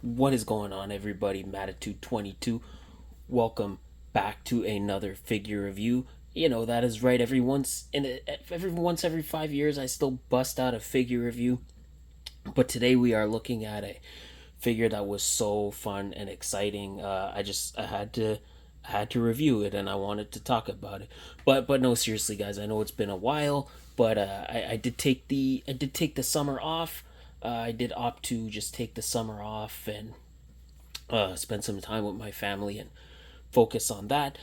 What is going on, everybody? Matitude22. Welcome back to another figure review. You know that is right. Every 5 years, I still bust out a figure review. But today we are looking at a figure that was so fun and exciting. I had to review it, and I wanted to talk about it. But no, seriously, guys. I know it's been a while, but I did take the summer off. I did opt to just take the summer off and spend some time with my family and focus on that.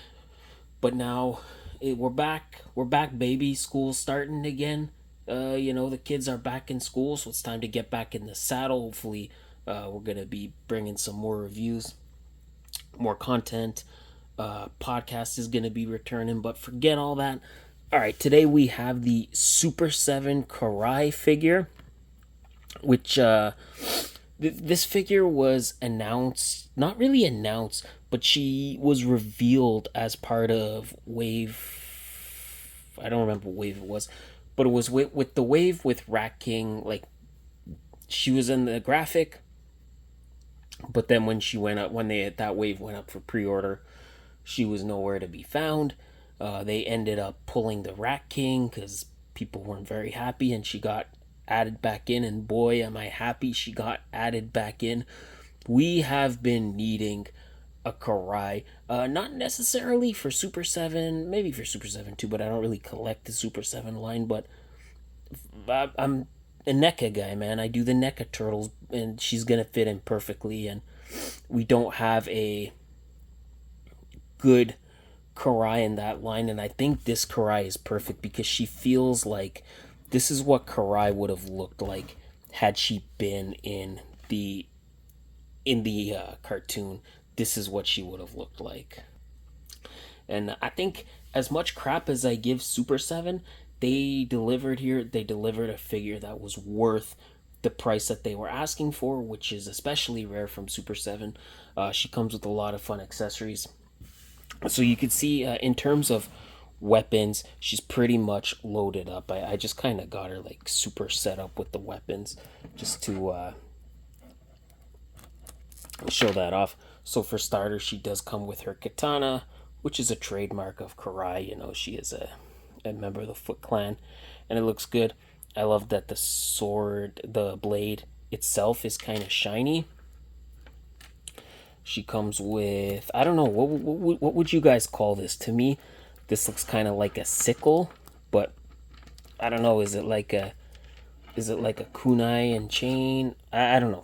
But now we're back. We're back, baby. School's starting again. The kids are back in school, so it's time to get back in the saddle. Hopefully, we're gonna be bringing some more reviews, more content. Podcast is gonna be returning, but forget all that. All right, today we have the Super 7 Karai figure, which this figure was announced, not really announced, but she was revealed as part of Wave. I don't remember what wave it was, but it was with the wave with Rat King. Like, she was in the graphic, but then when she went up, when that wave went up for pre-order, she was nowhere to be found. They ended up pulling the Rat King because people weren't very happy, and she got added back in. And boy, am I happy she got added back in. We have been needing a Karai. Not necessarily for Super 7, maybe for Super 7 too, but I don't really collect the Super 7 line. But I'm a NECA guy, man. I do the NECA turtles, and she's going to fit in perfectly. And we don't have a good Karai in that line, and I think this Karai is perfect because she feels like this is what Karai would have looked like had she been in the cartoon. This is what she would have looked like. And I think, as much crap as I give Super 7, they delivered here. They delivered a figure that was worth the price that they were asking for, which is especially rare from Super 7. She comes with a lot of fun accessories. So you can see, in terms of weapons, she's pretty much loaded up. I just kind of got her like super set up with the weapons just to show that off. So for starters, she does come with her katana, which is a trademark of Karai. She is a member of the Foot Clan, and it looks good. I love that the blade itself is kind of shiny. She comes with, I don't know, what would you guys call this? To me, this looks kind of like a sickle, but I don't know. Is it like a kunai and chain? I don't know.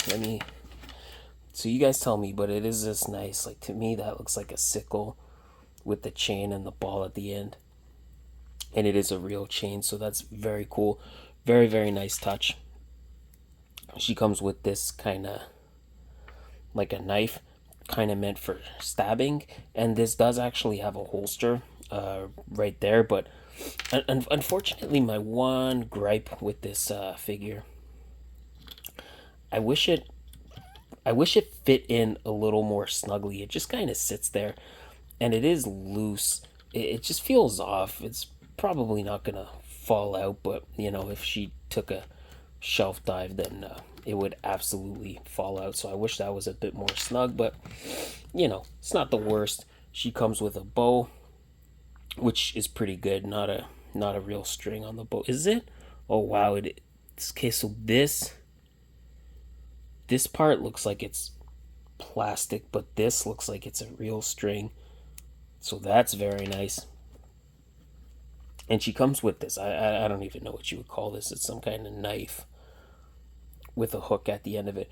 So you guys tell me, but it is this nice. Like, to me, that looks like a sickle with the chain and the ball at the end. And it is a real chain, so that's very cool. Very, very nice touch. She comes with this kind of like a knife, kind of meant for stabbing, and this does actually have a holster right there. But unfortunately, my one gripe with this figure, I wish it I wish it fit in a little more snugly. It just kind of sits there, and it is loose. It just feels off. It's probably not gonna fall out, but if she took a shelf dive, then it would absolutely fall out. So I wish that was a bit more snug, but it's not the worst. She comes with a bow, which is pretty good. Not a real string on the bow, is it? Oh wow! Okay. So this part looks like it's plastic, but this looks like it's a real string. So that's very nice. And she comes with this. I don't even know what you would call this. It's some kind of knife with a hook at the end of it.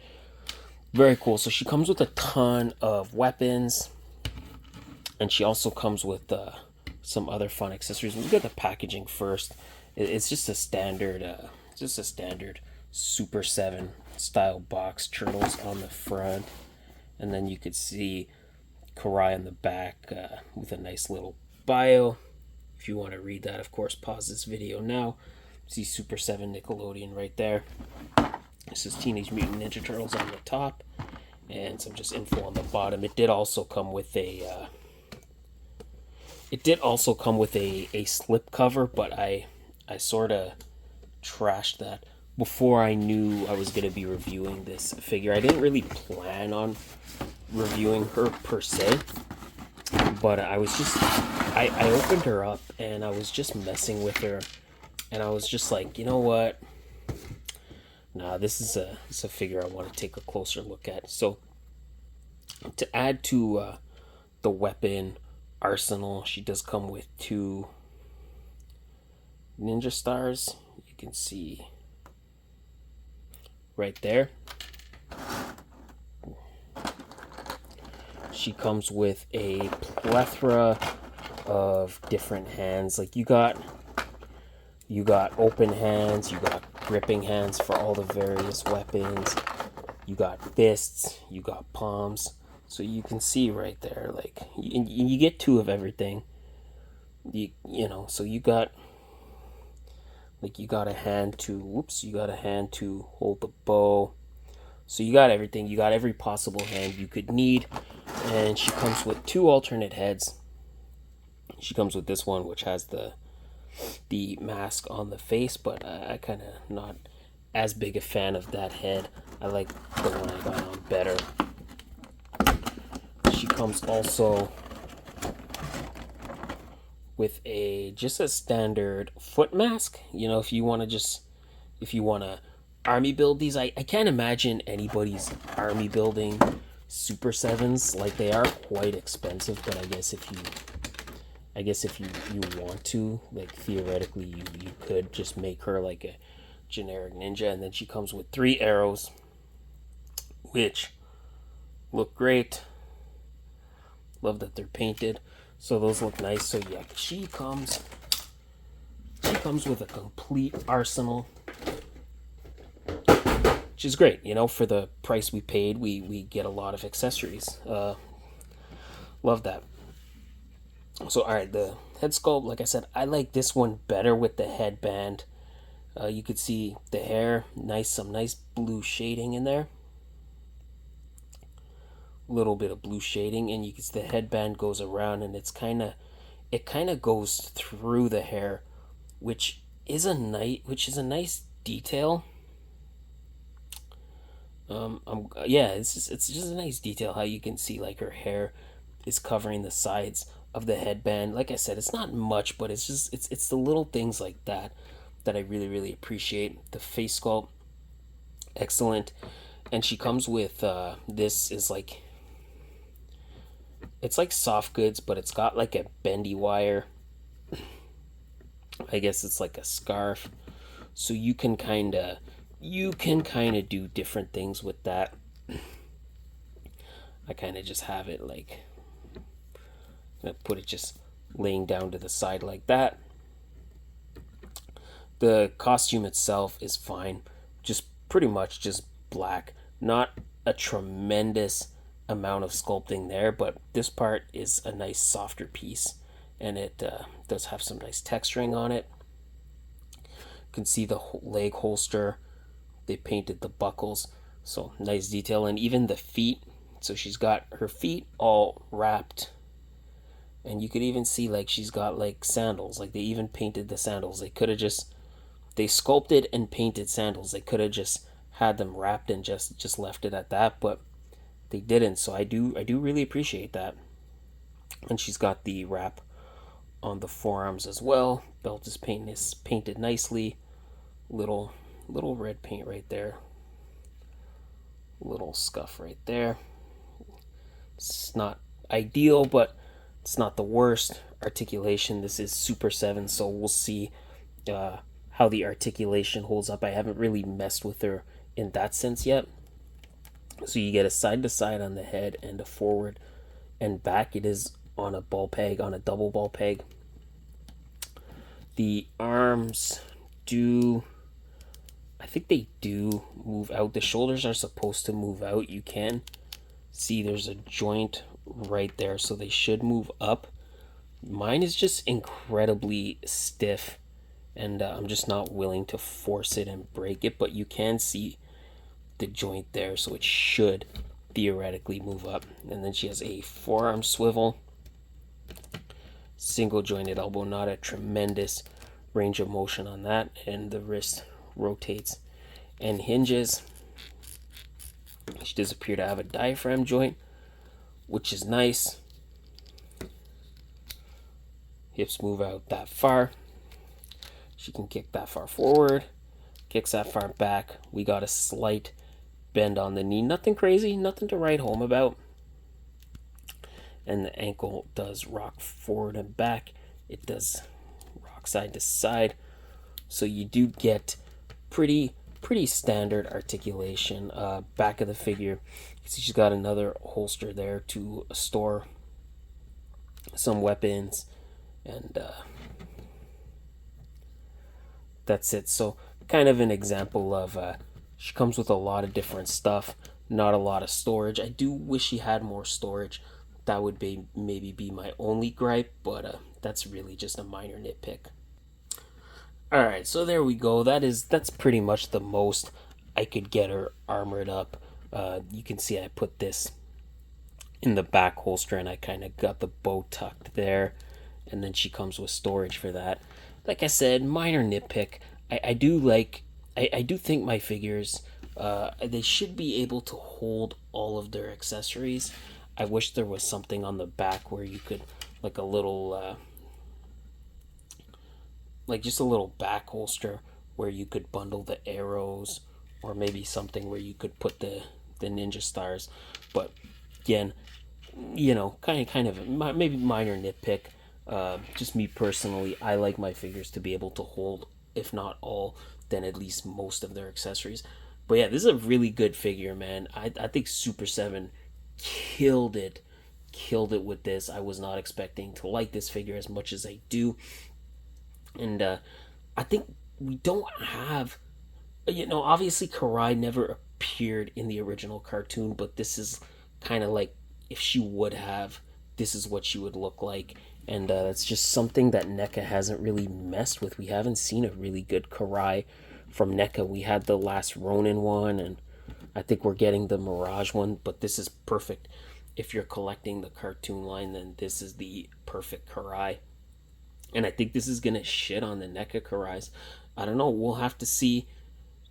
Very cool. So she comes with a ton of weapons, and she also comes with some other fun accessories. We'll get the packaging first. It's just a standard Super 7 style box. Turtles on the front, and then you could see Karai on the back with a nice little bio. If you want to read that, of course, pause this video now. See Super 7 Nickelodeon right there. This is Teenage Mutant Ninja Turtles on the top, and some just info on the bottom. It did also come with a slip cover, but I sort of trashed that. before I knew I was gonna be reviewing this figure. I didn't really plan on reviewing her per se, but I opened her up and I was just messing with her, and I was just like, you know what? Nah, this is a figure I want to take a closer look at. So to add to the weapon arsenal, she does come with 2 ninja stars. You can see right there. She comes with a plethora of different hands. Like you got open hands, you got gripping hands for all the various weapons. You got fists, you got palms. So you can see right there, like you get 2 of everything. You know, so you got a hand to hold the bow. So you got everything. You got every possible hand you could need. And she comes with 2 alternate heads. She comes with this one, which has the mask on the face, but I kind of not as big a fan of that head. I like the one I got on better. She comes also with just a standard foot mask. You know, if you want to army build these, I can't imagine anybody's army building Super 7s. Like, they are quite expensive, but I guess if you want to, like, theoretically you could just make her like a generic ninja. And then she comes with 3 arrows, which look great. Love that they're painted, so those look nice. So yeah, she comes with a complete arsenal, which is great. You know, for the price we paid, we get a lot of accessories. Love that. So alright, the head sculpt, like I said, I like this one better with the headband. You could see the hair, some nice blue shading in there. Little bit of blue shading, and you can see the headband goes around, and it kind of goes through the hair, which is a nice detail. It's just a nice detail how you can see like her hair is covering the sides of the headband. Like I said, it's not much, but it's the little things like that I really, really appreciate. The face sculpt, excellent. And she comes with this is like, it's like soft goods, but it's got like a bendy wire. I guess it's like a scarf, so you can kind of do different things with that. I kind of just have it like, I'm gonna put it just laying down to the side like that. The costume itself is fine, just pretty much just black. Not a tremendous amount of sculpting there, but this part is a nice softer piece, and it does have some nice texturing on it. You can see the leg holster. They painted the buckles, so nice detail. And even the feet, so she's got her feet all wrapped, and you could even see like she's got like sandals. Like, they even painted the sandals. They sculpted and painted sandals. They could have just had them wrapped and just left it at that, but they didn't. So I do really appreciate that. And she's got the wrap on the forearms as well. Belt is painted nicely. Little red paint right there. Little scuff right there. It's not ideal, but it's not the worst. Articulation, this is Super 7, so we'll see how the articulation holds up. I haven't really messed with her in that sense yet. So you get a side to side on the head and a forward and back. It is on a ball peg, on a double ball peg. The arms I think they do move out. The shoulders are supposed to move out. You can see there's a joint right there, so they should move up. Mine is just incredibly stiff, and I'm just not willing to force it and break it, but you can see the joint there, so it should theoretically move up. And then she has a forearm swivel, single jointed elbow, not a tremendous range of motion on that, and the wrist rotates and hinges. She does appear to have a diaphragm joint, which is nice. Hips move out that far. She can kick that far forward, kicks that far back. We got a slight bend on the knee. Nothing crazy, nothing to write home about. And the ankle does rock forward and back. It does rock side to side. So you do get pretty standard articulation. Back of the figure, you see she's got another holster there to store some weapons, and that's it. So kind of an example of she comes with a lot of different stuff, not a lot of storage. I do wish she had more storage. That would be maybe be my only gripe, but that's really just a minor nitpick. All right, so there we go. That's pretty much the most I could get her armored up. You can see I put this in the back holster, and I kind of got the bow tucked there, and then she comes with storage for that. Like I said, minor nitpick. I do think my figures, they should be able to hold all of their accessories. I wish there was something on the back where you could, like a little, like just a little back holster where you could bundle the arrows, or maybe something where you could put the ninja stars. But again, kind of maybe minor nitpick. Just me personally, I like my figures to be able to hold, if not all, then at least most of their accessories. But yeah, this is a really good figure, man. I think Super 7 killed it with this. I was not expecting to like this figure as much as I do, and I think we don't have, obviously Karai never appeared in the original cartoon, but this is kind of like if she would have, this is what she would look like. And that's just something that NECA hasn't really messed with. We haven't seen a really good Karai from NECA. We had the last Ronin one, and I think we're getting the Mirage one, but this is perfect. If you're collecting the cartoon line, then this is the perfect Karai. And I think this is going to shit on the NECA Karais. I don't know. We'll have to see.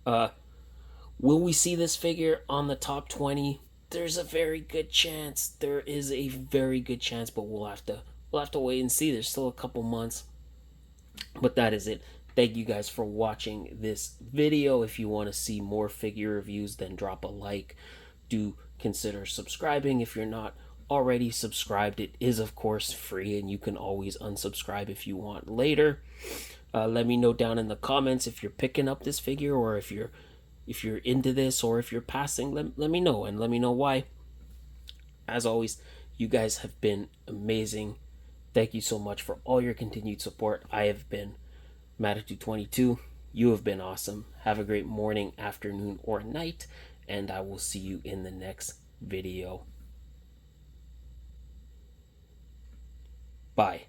Will we see this figure on the top 20? There's a very good chance. There is a very good chance, but we'll have to wait and see. There's still a couple months. But that is it. Thank you guys for watching this video. If you want to see more figure reviews, then drop a like. Do consider subscribing if you're not already subscribed. It is, of course, free, and you can always unsubscribe if you want later. Let me know down in the comments if you're picking up this figure, or if you're into this, or if you're passing. Let me know, and let me know why. As always, you guys have been amazing. Thank you so much for all your continued support. I have been Matitude22. You have been awesome. Have a great morning, afternoon, or night, and I will see you in the next video. Bye.